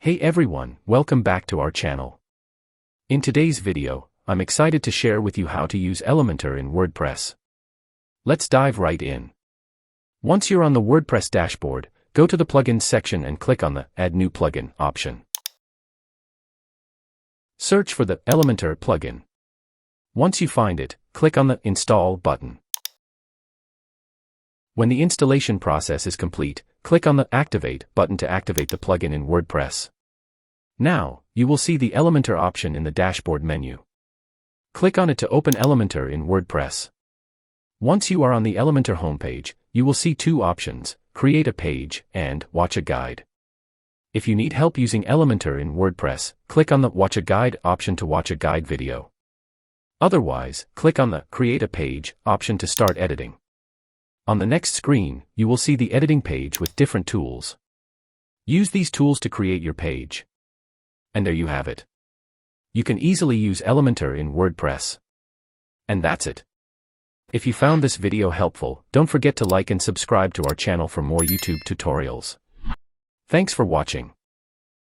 Hey everyone, welcome back to our channel. In today's video, I'm excited to share with you how to use Elementor in WordPress. Let's dive right in. Once you're on the WordPress dashboard, go to the Plugins section and click on the Add New Plugin option. Search for the Elementor plugin. Once you find it, click on the Install button. When the installation process is complete, click on the Activate button to activate the plugin in WordPress. Now, you will see the Elementor option in the dashboard menu. Click on it to open Elementor in WordPress. Once you are on the Elementor homepage, you will see two options: Create a Page and Watch a Guide. If you need help using Elementor in WordPress, click on the Watch a Guide option to watch a guide video. Otherwise, click on the Create a Page option to start editing. On the next screen, you will see the editing page with different tools. Use these tools to create your page. And there you have it. You can easily use Elementor in WordPress. And that's it. If you found this video helpful, don't forget to like and subscribe to our channel for more YouTube tutorials. Thanks for watching.